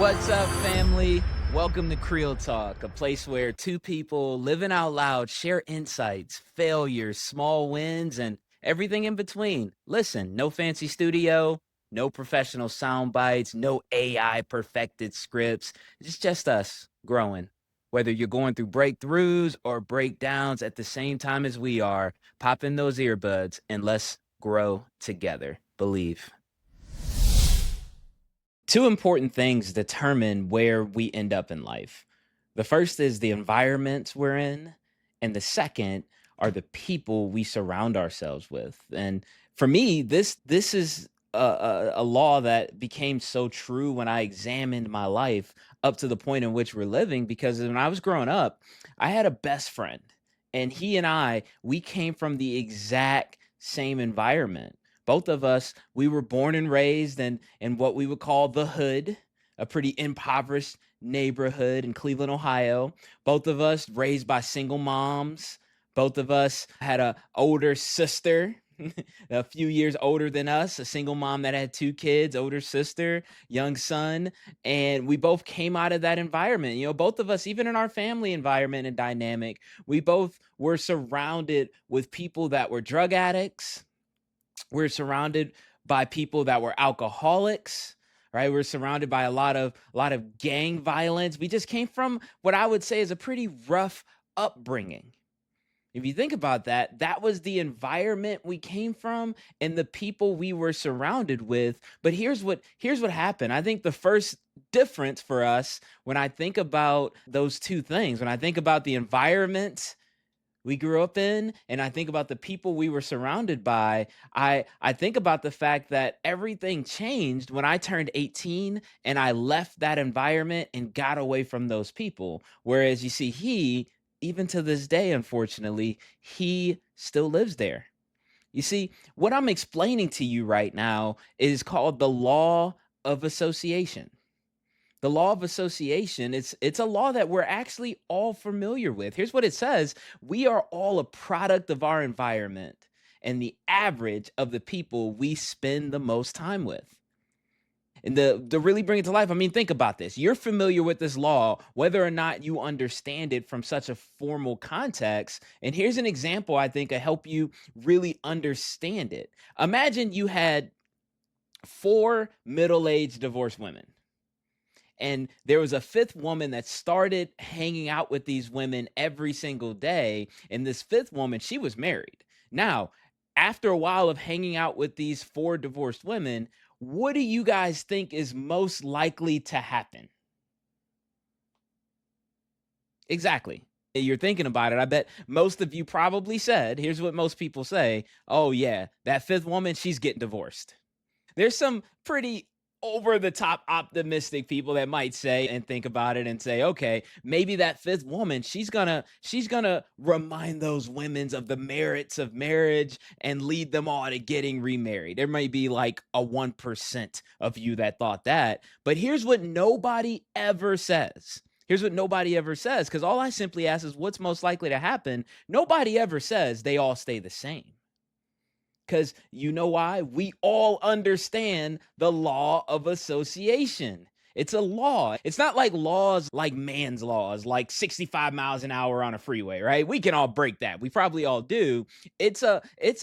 What's up, family? Welcome to CreelTalk, a place where two people living out loud share insights, failures, small wins, and everything in between. Listen, no fancy studio, no professional sound bites, no AI perfected scripts. It's just us growing. Whether you're going through breakthroughs or breakdowns at the same time as we are, pop in those earbuds and let's grow together. Believe. Two important things determine where we end up in life. The first is the environment we're in, and the second are the people we surround ourselves with. And for me, this is a law that became so true when I examined my life up to the point in which we're living. Because when I was growing up, I had a best friend, and he and we came from the exact same environment. Both of us, we were born and raised in what we would call the hood, a pretty impoverished neighborhood in Cleveland, Ohio. Both of us raised by single moms. Both of us had a older sister, a few years older than us, a single mom that had two kids, older sister, young son, and we both came out of that environment. Both of us, even in our family environment and dynamic, we both were surrounded with people that were drug addicts. We're surrounded by people that were alcoholics, right? We're surrounded by a lot of gang violence. We just came from what I would say is a pretty rough upbringing. If you think about that, that was the environment we came from and the people we were surrounded with. But here's what happened. I think the first difference for us when I think about those two things, when I think about the environment we grew up in and I think about the people we were surrounded by, I think about the fact that everything changed when I turned 18 and I left that environment and got away from those people. Whereas you see, he, even to this day, unfortunately, he still lives there. You see, what I'm explaining to you right now is called the law of association. The law of association, it's a law that we're actually all familiar with. Here's what it says: we are all a product of our environment and the average of the people we spend the most time with. And to really bring it to life, I mean, think about this. You're familiar with this law, whether or not you understand it from such a formal context. And here's an example I think to help you really understand it. Imagine you had four middle-aged divorced women, and there was a fifth woman that started hanging out with these women every single day. And this fifth woman, she was married. Now, after a while of hanging out with these four divorced women, what do you guys think is most likely to happen? Exactly. You're thinking about it. I bet most of you probably said, here's what most people say: oh, yeah, that fifth woman, she's getting divorced. There's some pretty over the top optimistic people that might say and think about it and say, okay, maybe that fifth woman, she's gonna remind those women's of the merits of marriage and lead them all to getting remarried. There may be like a 1% of you that thought that. But here's what nobody ever says. Here's what nobody ever says, because all I simply ask is what's most likely to happen. Nobody ever says they all stay the same. Because you know why? We all understand the law of association. It's a law. It's not like laws like man's laws, like 65 miles an hour on a freeway, right? We can all break that. We probably all do. It's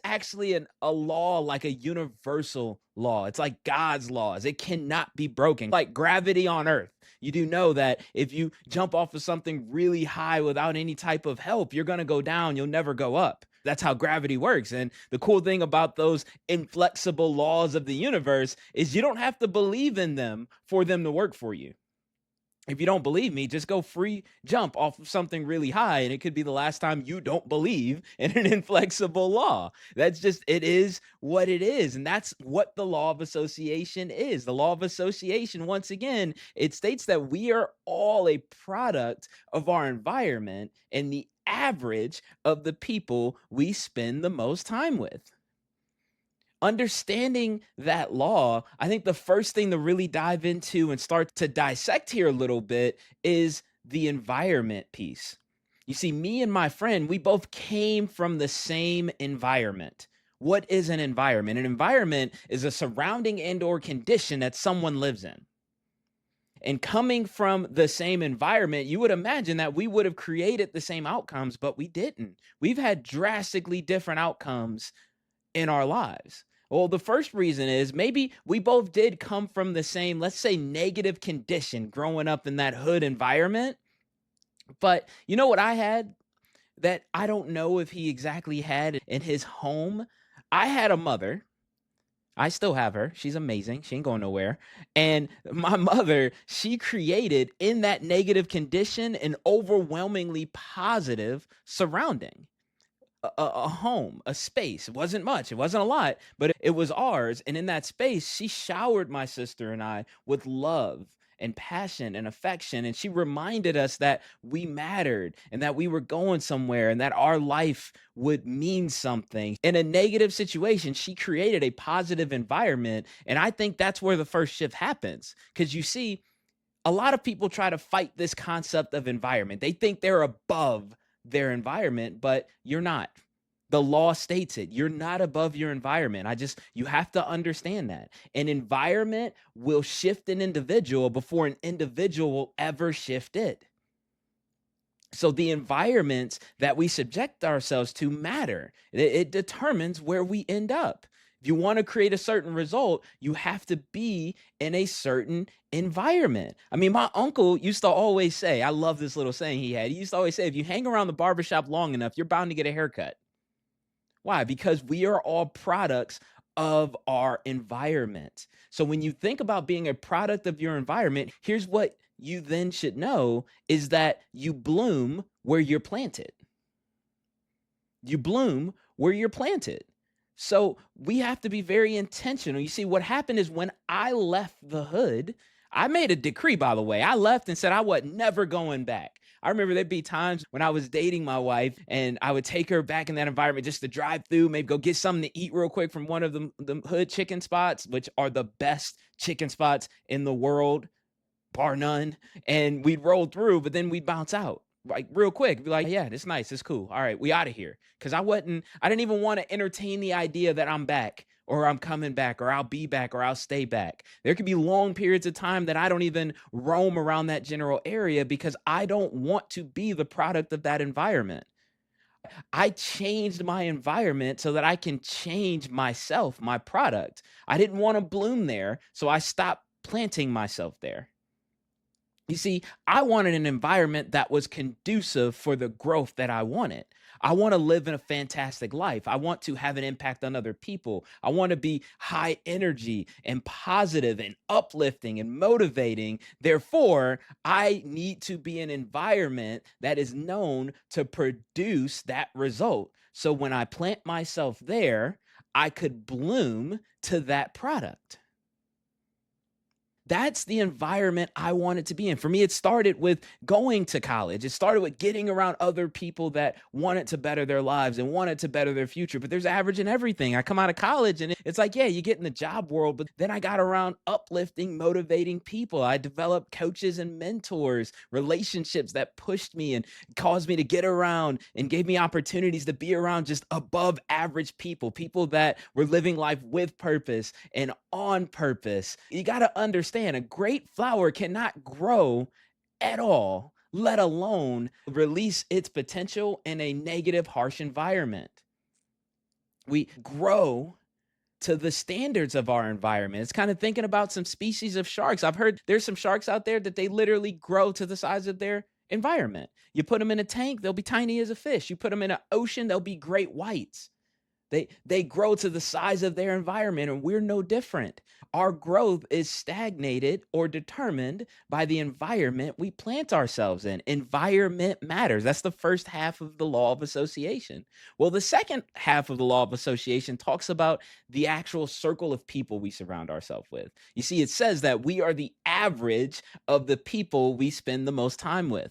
actually a law, like a universal law. It's like God's laws. It cannot be broken. Like gravity on earth. You do know that if you jump off of something really high without any type of help, you're going to go down. You'll never go up. That's how gravity works. And the cool thing about those inflexible laws of the universe is you don't have to believe in them for them to work for you. If you don't believe me, just go free jump off of something really high, and it could be the last time you don't believe in an inflexible law. That's just, it is what it is. And that's what the law of association is. The law of association, once again, it states that we are all a product of our environment and the average of the people we spend the most time with. Understanding that law, I think the first thing to really dive into and start to dissect here a little bit is the environment piece. You see, me and my friend, we both came from the same environment. What is an environment? An environment is a surrounding and or condition that someone lives in. And coming from the same environment, you would imagine that we would have created the same outcomes, but we didn't. We've had drastically different outcomes in our lives. Well, the first reason is maybe we both did come from the same, let's say, negative condition growing up in that hood environment. But you know what I had that I don't know if he exactly had in his home? I had a mother. I still have her. She's amazing. She ain't going nowhere. And my mother, she created in that negative condition an overwhelmingly positive surrounding. A home, a space. It wasn't much, it wasn't a lot, but it was ours. And in that space, she showered my sister and I with love and passion and affection. And she reminded us that we mattered and that we were going somewhere and that our life would mean something. In a negative situation, she created a positive environment. And I think that's where the first shift happens. Because you see, a lot of people try to fight this concept of environment. They think they're above their environment, but you're not. The law states it. You're not above your environment. You have to understand that. An environment will shift an individual before an individual will ever shift it. So the environments that we subject ourselves to matter. It determines where we end up. If you want to create a certain result, you have to be in a certain environment. I mean, my uncle used to always say, I love this little saying he had. He used to always say, if you hang around the barbershop long enough, you're bound to get a haircut. Why? Because we are all products of our environment. So when you think about being a product of your environment, here's what you then should know is that you bloom where you're planted. You bloom where you're planted. So we have to be very intentional. You see, what happened is when I left the hood, I made a decree, by the way. I left and said I was never going back. I remember there'd be times when I was dating my wife and I would take her back in that environment just to drive through, maybe go get something to eat real quick from one of the hood chicken spots, which are the best chicken spots in the world, bar none. And we'd roll through, but then we'd bounce out like real quick. Be like, yeah, this nice, it's cool. All right, we out of here. Cause I didn't even want to entertain the idea that I'm back or I'm coming back or I'll be back or I'll stay back. There could be long periods of time that I don't even roam around that general area because I don't want to be the product of that environment. I changed my environment so that I can change myself, my product. I didn't want to bloom there, so I stopped planting myself there. You see, I wanted an environment that was conducive for the growth that I wanted. I want to live in a fantastic life. I want to have an impact on other people. I want to be high energy and positive and uplifting and motivating. Therefore, I need to be an environment that is known to produce that result. So when I plant myself there, I could bloom to that product. That's the environment I wanted to be in. For me, it started with going to college. It started with getting around other people that wanted to better their lives and wanted to better their future. But there's average in everything. I come out of college and it's like, yeah, you get in the job world, but then I got around uplifting, motivating people. I developed coaches and mentors, relationships that pushed me and caused me to get around and gave me opportunities to be around just above average people, people that were living life with purpose and on purpose. You got to understand a great flower cannot grow at all, let alone release its potential in a negative, harsh environment. We grow to the standards of our environment. It's kind of thinking about some species of sharks. I've heard there's some sharks out there that they literally grow to the size of their environment. You put them in a tank, they'll be tiny as a fish. You put them in an ocean, they'll be great whites. They grow to the size of their environment, and we're no different. Our growth is stagnated or determined by the environment we plant ourselves in. Environment matters. That's the first half of the law of association. Well, the second half of the law of association talks about the actual circle of people we surround ourselves with. You see, it says that we are the average of the people we spend the most time with.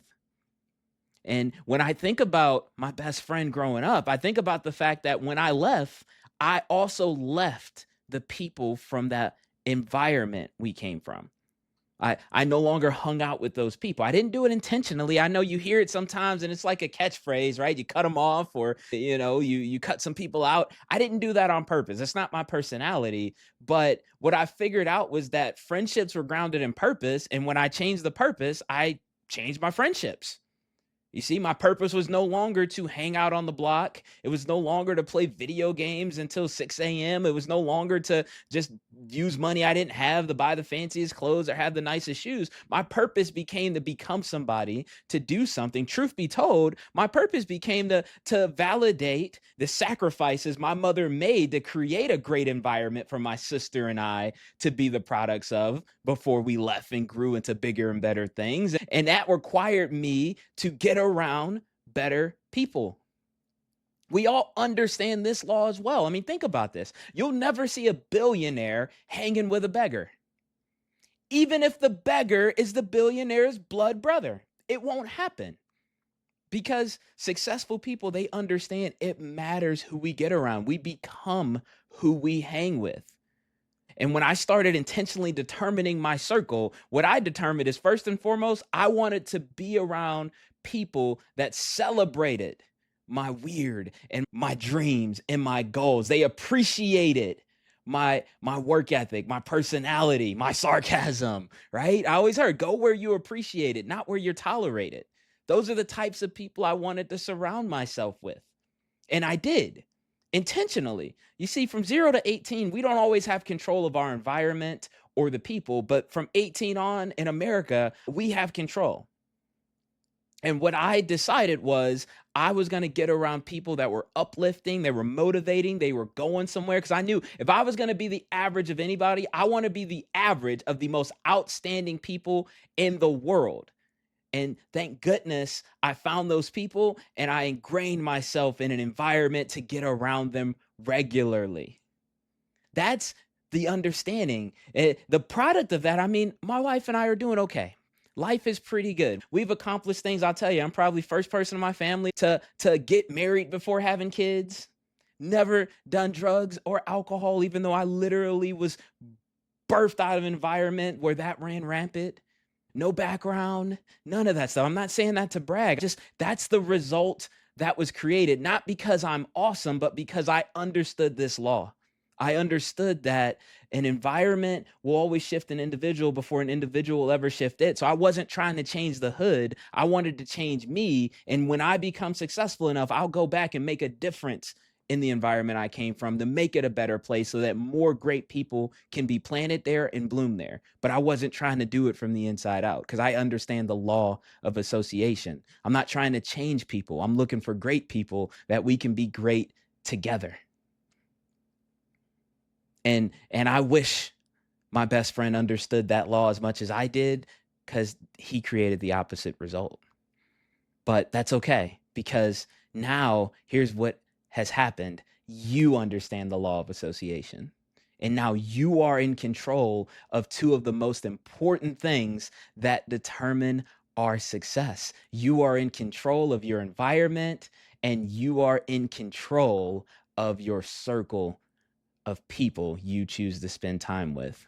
And when I think about my best friend growing up, I think about the fact that when I left, I also left the people from that environment we came from. I no longer hung out with those people. I didn't do it intentionally. I know you hear it sometimes and it's like a catchphrase, right? You cut them off or you cut some people out. I didn't do that on purpose. It's not my personality, but what I figured out was that friendships were grounded in purpose, and when I changed the purpose, I changed my friendships. You see, my purpose was no longer to hang out on the block. It was no longer to play video games until 6 a.m. It was no longer to just use money I didn't have to buy the fanciest clothes or have the nicest shoes. My purpose became to become somebody, to do something. Truth be told, my purpose became to validate the sacrifices my mother made to create a great environment for my sister and I to be the products of before we left and grew into bigger and better things. And that required me to get around better people. We all understand this law as well. I mean, think about this. You'll never see a billionaire hanging with a beggar, even if the beggar is the billionaire's blood brother. It won't happen because successful people, they understand it matters who we get around. We become who we hang with. And when I started intentionally determining my circle, what I determined is first and foremost, I wanted to be around people that celebrated my weird and my dreams and my goals. They appreciated my work ethic, my personality, my sarcasm, right? I always heard go where you appreciate it, not where you're tolerated. Those are the types of people I wanted to surround myself with. And I did intentionally. You see, from 0 to 18, we don't always have control of our environment or the people, but from 18 on in America, we have control. And what I decided was I was going to get around people that were uplifting, they were motivating, they were going somewhere. Because I knew if I was going to be the average of anybody, I want to be the average of the most outstanding people in the world. And thank goodness I found those people and I ingrained myself in an environment to get around them regularly. That's the understanding. The product of that, I mean, my wife and I are doing okay. Life is pretty good. We've accomplished things. I'll tell you, I'm probably first person in my family to get married before having kids. Never done drugs or alcohol, even though I literally was birthed out of an environment where that ran rampant. No background, none of that stuff. I'm not saying that to brag. Just that's the result that was created, not because I'm awesome, but because I understood this law. I understood that an environment will always shift an individual before an individual will ever shift it. So I wasn't trying to change the hood. I wanted to change me. And when I become successful enough, I'll go back and make a difference in the environment I came from to make it a better place so that more great people can be planted there and bloom there. But I wasn't trying to do it from the inside out because I understand the law of association. I'm not trying to change people. I'm looking for great people that we can be great together. And I wish my best friend understood that law as much as I did because he created the opposite result. But that's okay because now here's what has happened. You understand the law of association. And now you are in control of two of the most important things that determine our success. You are in control of your environment and you are in control of your circle of people you choose to spend time with.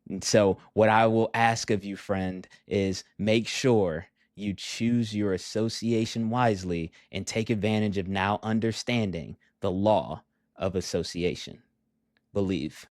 And so, what I will ask of you, friend, is make sure you choose your association wisely and take advantage of now understanding the law of association. Believe.